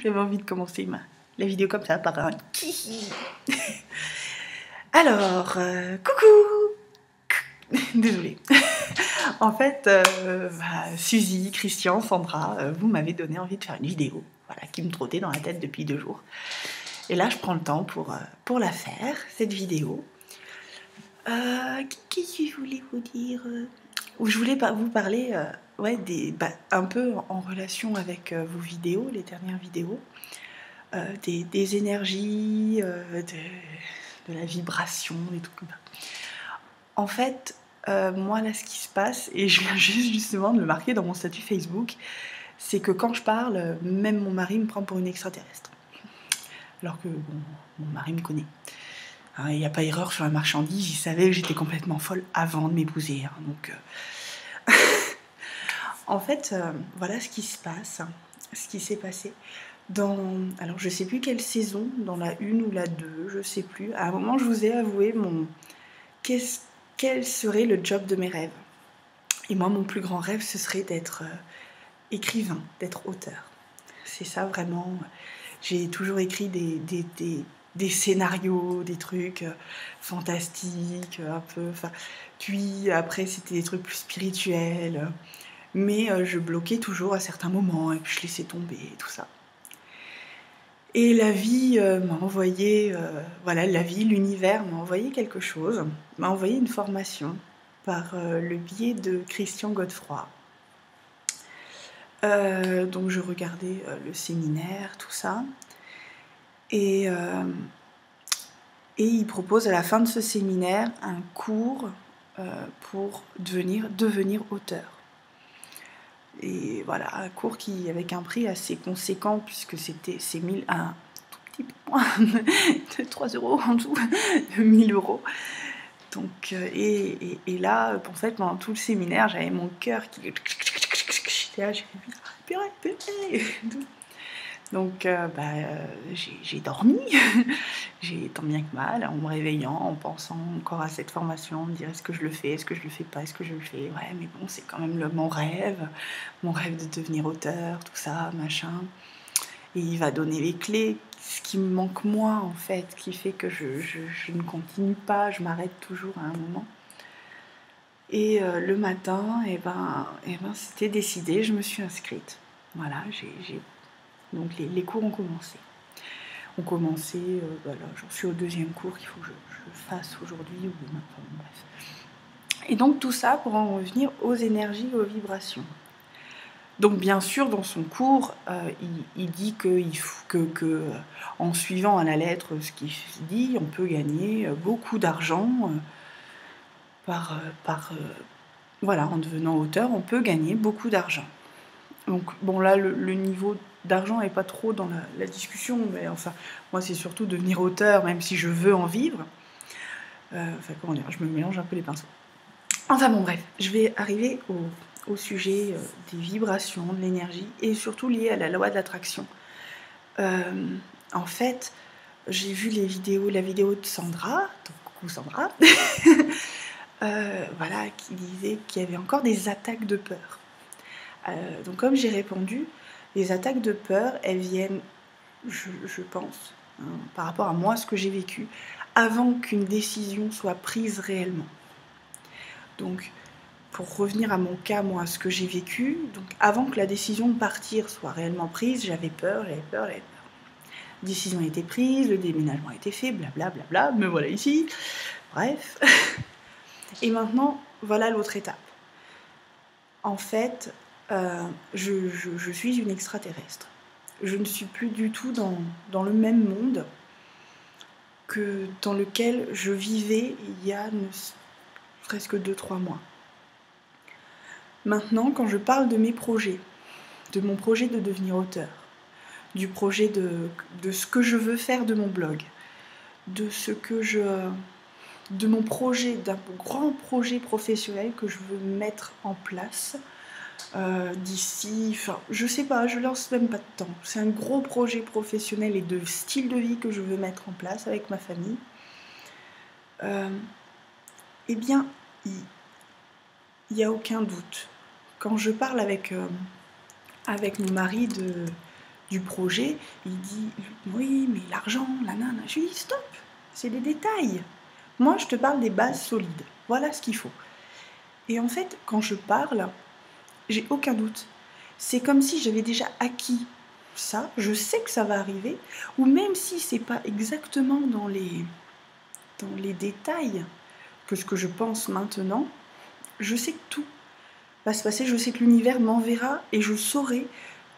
J'avais envie de commencer la vidéo comme ça par un Alors, coucou. Désolée. En fait, Suzy, Christian, Sandra, vous m'avez donné envie de faire une vidéo, voilà, qui me trottait dans la tête depuis 2 jours. Et là, je prends le temps pour la faire, cette vidéo. Qu'est-ce que je voulais vous dire Je voulais vous parler ouais, un peu en relation avec vos vidéos, les dernières vidéos, des énergies, de la vibration, des trucs comme ça. En fait, moi là, ce qui se passe, et je viens juste justement de le marquer dans mon statut Facebook, c'est que quand je parle, même mon mari me prend pour une extraterrestre. Alors que bon, mon mari me connaît. Il n'y a pas erreur sur la marchandise, il savait que j'étais complètement folle avant de m'épouser. Hein, donc, en fait, voilà ce qui se passe, ce qui s'est passé. Alors, je ne sais plus quelle saison, dans la 1 ou la 2, je ne sais plus. À un moment, je vous ai avoué quel serait le job de mes rêves. Et moi, mon plus grand rêve, ce serait d'être écrivain, d'être auteur. C'est ça vraiment. J'ai toujours écrit des scénarios, des trucs fantastiques, un peu. Puis après, c'était des trucs plus spirituels. Mais je bloquais toujours à certains moments et puis je laissais tomber et tout ça. Et la vie m'a envoyé, voilà, l'univers m'a envoyé quelque chose, m'a envoyé une formation par le biais de Christian Godefroy. Donc je regardais le séminaire, tout ça. Et il propose à la fin de ce séminaire un cours pour devenir auteur. Et voilà, un cours avec un prix assez conséquent, puisque c'est un tout petit peu moins de 3 € en tout, de 1 000 €. Donc, et là, en fait, pendant tout le séminaire, j'avais mon cœur qui... J'étais là, j'ai fait purée. Donc, j'ai dormi, j'ai tant bien que mal, en me réveillant, en pensant encore à cette formation, me dire est-ce que je le fais, est-ce que je le fais pas, est-ce que je le fais, ouais, mais bon, c'est quand même mon rêve de devenir auteur, tout ça, machin. Et il va donner les clés, ce qui me manque moi, en fait, qui fait que je ne continue pas, je m'arrête toujours à un moment. Et le matin, c'était décidé, je me suis inscrite. Voilà, donc les cours ont commencé. Voilà, j'en suis au 2e cours qu'il faut que je fasse aujourd'hui ou demain, enfin, bref. Et donc tout ça pour en revenir aux énergies, aux vibrations. Donc bien sûr, dans son cours, il dit que en suivant à la lettre ce qu'il dit, on peut gagner beaucoup d'argent voilà, en devenant auteur, on peut gagner beaucoup d'argent. Donc bon, là, le niveau d'argent n'est pas trop dans la discussion, mais enfin, moi, c'est surtout devenir auteur, même si je veux en vivre. Comment dire, je me mélange un peu les pinceaux. Enfin bon, bref, je vais arriver au sujet des vibrations, de l'énergie, et surtout lié à la loi de l'attraction. En fait, j'ai vu la vidéo de Sandra, donc coucou Sandra, voilà, qui disait qu'il y avait encore des attaques de peur. Donc comme j'ai répondu, les attaques de peur, elles viennent, je pense, hein, par rapport à moi, ce que j'ai vécu, avant qu'une décision soit prise réellement. Donc, pour revenir à mon cas, moi, ce que j'ai vécu, donc avant que la décision de partir soit réellement prise, j'avais peur. La décision a été prise, le déménagement a été fait, blablabla, me voilà ici, bref. Et maintenant, voilà l'autre étape. En fait, je suis une extraterrestre. Je ne suis plus du tout dans le même monde que dans lequel je vivais il y a presque 2-3 mois. Maintenant, quand je parle de mes projets, de mon projet de devenir auteur, du projet de ce que je veux faire de mon blog, de mon projet, d'un grand projet professionnel que je veux mettre en place d'ici, enfin, je sais pas, je lance même pas de temps. C'est un gros projet professionnel et de style de vie que je veux mettre en place avec ma famille. Eh bien, il n'y a aucun doute. Quand je parle avec avec mon mari du projet, il dit oui, mais l'argent, la nana. Je lui dis stop, c'est des détails. Moi, je te parle des bases solides. Voilà ce qu'il faut. Et en fait, quand je parle, j'ai aucun doute. C'est comme si j'avais déjà acquis ça, je sais que ça va arriver, ou même si c'est pas exactement dans les détails que ce que je pense maintenant, je sais que tout va se passer, je sais que l'univers m'enverra et je saurai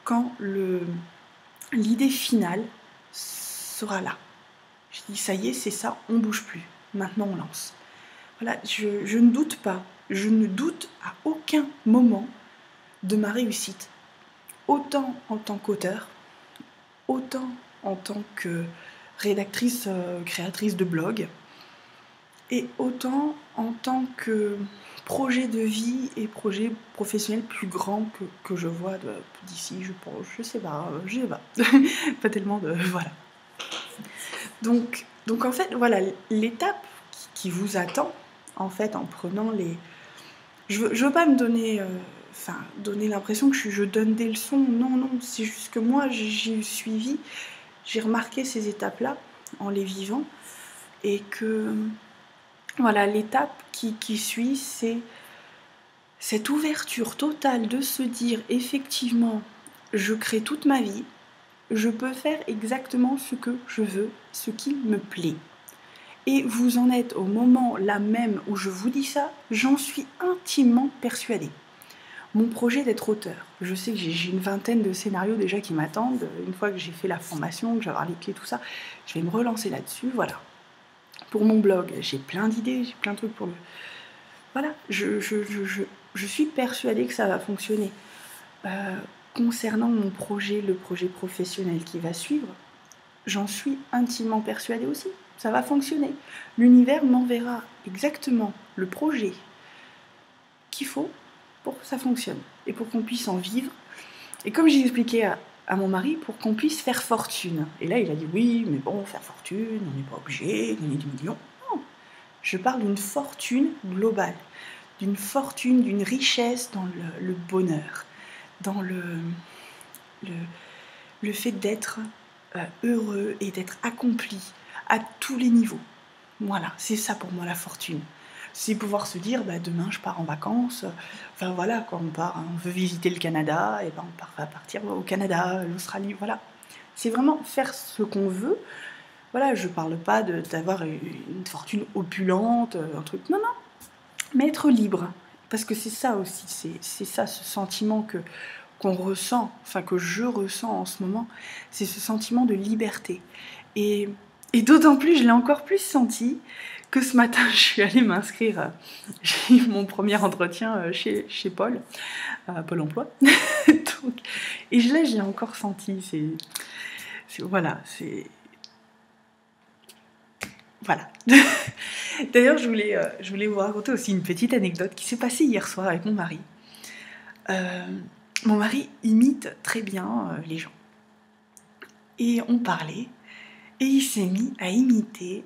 quand l'idée finale sera là. Je dis ça y est, c'est ça, on bouge plus. Maintenant on lance. Voilà, je ne doute pas, je ne doute à aucun moment de ma réussite. Autant en tant qu'auteur, autant en tant que rédactrice, créatrice de blog, et autant en tant que projet de vie et projet professionnel plus grand que je vois d'ici, je pense, je sais pas, pas tellement de... Voilà. Donc en fait, voilà, l'étape qui vous attend, en fait, en prenant les... Je veux pas me donner... donner l'impression que je donne des leçons, non, c'est juste que moi, j'ai suivi, j'ai remarqué ces étapes-là en les vivant, et que... Voilà, l'étape qui suit, c'est cette ouverture totale de se dire effectivement, je crée toute ma vie, je peux faire exactement ce que je veux, ce qui me plaît. Et vous en êtes au moment là même où je vous dis ça, j'en suis intimement persuadée. Mon projet d'être auteur, je sais que j'ai une vingtaine de scénarios déjà qui m'attendent. Une fois que j'ai fait la formation, que je vais avoir les clés, tout ça, je vais me relancer là-dessus, voilà. Pour mon blog, j'ai plein d'idées, j'ai plein de trucs pour le... Voilà, je suis persuadée que ça va fonctionner. Concernant mon projet, le projet professionnel qui va suivre, j'en suis intimement persuadée aussi. Ça va fonctionner. L'univers m'enverra exactement le projet qu'il faut pour que ça fonctionne et pour qu'on puisse en vivre. Et comme j'ai expliqué à mon mari, pour qu'on puisse faire fortune. Et là, il a dit oui, mais bon, faire fortune, on n'est pas obligé, gagner des millions. Non, je parle d'une fortune globale, d'une fortune, d'une richesse dans le bonheur, dans le fait d'être heureux et d'être accompli à tous les niveaux. Voilà, c'est ça pour moi la fortune. C'est pouvoir se dire, demain je pars en vacances, enfin voilà, quand on veut visiter le Canada, et on va partir au Canada, l'Australie, voilà. C'est vraiment faire ce qu'on veut. Voilà, je parle pas d'avoir une fortune opulente, un truc, non, mais être libre. Parce que c'est ça aussi, c'est ça ce sentiment qu'on ressent, enfin que je ressens en ce moment, c'est ce sentiment de liberté. Et d'autant plus, je l'ai encore plus senti que ce matin, je suis allée m'inscrire, j'ai eu mon premier entretien chez Paul, à Pôle emploi. Donc, et là, je l'ai encore senti, voilà. D'ailleurs, je voulais vous raconter aussi une petite anecdote qui s'est passée hier soir avec mon mari. Mon mari imite très bien les gens. Et on parlait, et il s'est mis à imiter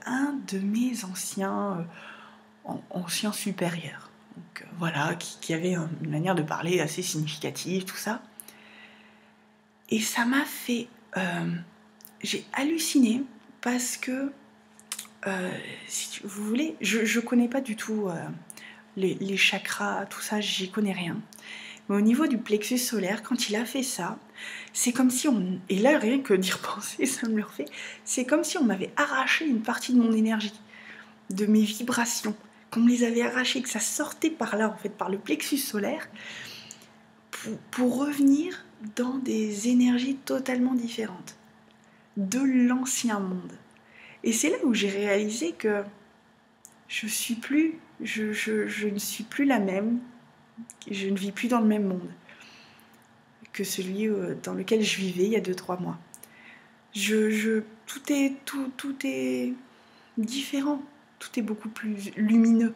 un de mes anciens supérieurs. Donc voilà, qui avait une manière de parler assez significative, tout ça. Et ça m'a fait... j'ai halluciné parce que, si vous voulez, je connais pas du tout les chakras, tout ça, j'y connais rien. Mais au niveau du plexus solaire, quand il a fait ça, c'est comme si on... Et là, rien que d'y repenser, ça me le refait. C'est comme si on m'avait arraché une partie de mon énergie, de mes vibrations, qu'on me les avait arrachées, que ça sortait par là, en fait, par le plexus solaire, pour revenir dans des énergies totalement différentes, de l'ancien monde. Et c'est là où j'ai réalisé que je ne suis plus la même, je ne vis plus dans le même monde que celui dans lequel je vivais il y a 2-3 mois. Tout est différent, tout est beaucoup plus lumineux.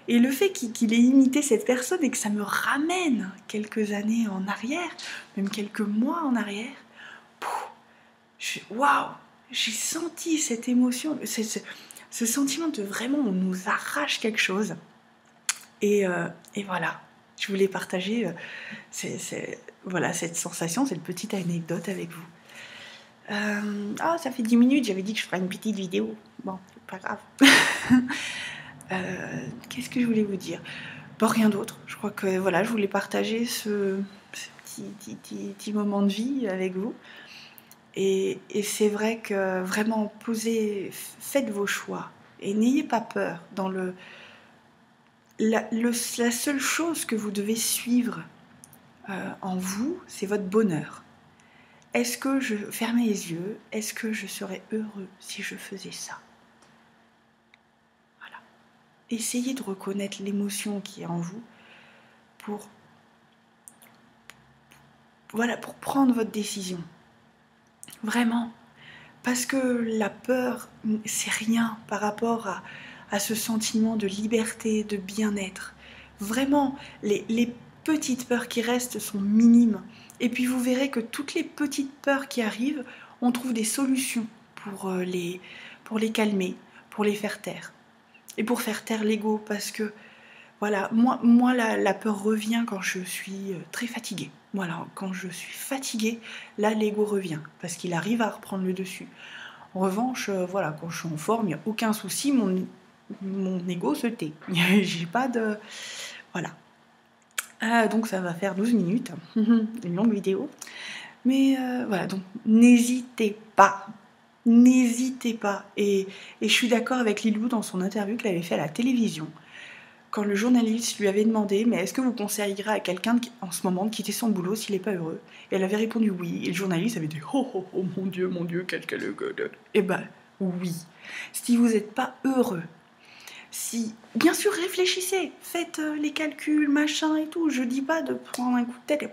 Et le fait qu'il ait imité cette personne et que ça me ramène quelques années en arrière, même quelques mois en arrière, waouh, j'ai senti cette émotion, ce sentiment de vraiment on nous arrache quelque chose. Et voilà, je voulais partager voilà cette sensation, cette petite anecdote avec vous. Ah, ça fait 10 minutes, j'avais dit que je ferais une petite vidéo. Bon, c'est pas grave. Qu'est-ce que je voulais vous dire? Bon, rien d'autre. Je crois que voilà, je voulais partager ce petit moment de vie avec vous. Et c'est vrai que vraiment faites vos choix et n'ayez pas peur. La seule chose que vous devez suivre en vous, c'est votre bonheur. Est-ce que je fermais les yeux? Est-ce que je serais heureux si je faisais ça? Voilà. Essayez de reconnaître l'émotion qui est en vous pour prendre votre décision. Vraiment. Parce que la peur, c'est rien par rapport à ce sentiment de liberté, de bien-être. Vraiment, les petites peurs qui restent sont minimes. Et puis vous verrez que toutes les petites peurs qui arrivent, on trouve des solutions pour les calmer, pour les faire taire. Et pour faire taire l'ego, parce que voilà, moi la peur revient quand je suis très fatiguée. Voilà, quand je suis fatiguée, là l'ego revient, parce qu'il arrive à reprendre le dessus. En revanche, voilà, quand je suis en forme, il n'y a aucun souci, mon ego se tait. J'ai pas de... Voilà. Donc ça va faire 12 minutes, une longue vidéo. Mais voilà, donc n'hésitez pas. N'hésitez pas. Et je suis d'accord avec Lilou dans son interview qu'elle avait fait à la télévision. Quand le journaliste lui avait demandé « Mais est-ce que vous conseillerez à quelqu'un en ce moment de quitter son boulot s'il n'est pas heureux ?» Et elle avait répondu « Oui ». Et le journaliste avait dit « Oh, oh, oh, mon Dieu, quel gueule !» Eh ben, oui. Si vous n'êtes pas heureux, si... Bien sûr, réfléchissez, faites les calculs, machin et tout. Je dis pas de prendre un coup de tête et...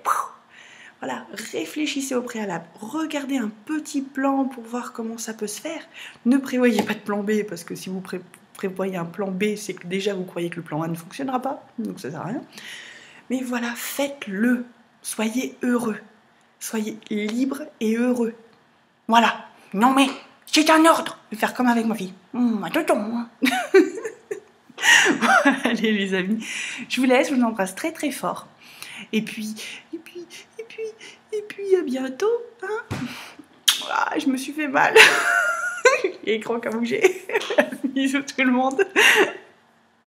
Voilà, réfléchissez au préalable. Regardez un petit plan pour voir comment ça peut se faire. Ne prévoyez pas de plan B, parce que si vous prévoyez un plan B, c'est que déjà vous croyez que le plan A ne fonctionnera pas, donc ça sert à rien. Mais voilà, faites-le. Soyez heureux. Soyez libre et heureux. Voilà. Non mais, c'est un ordre de faire comme avec ma fille. Attends. Allez les amis, je vous laisse, je vous embrasse très très fort. Et puis à bientôt. Hein, ah, je me suis fait mal. Il est grand qu'à bouger. Bisous tout le monde.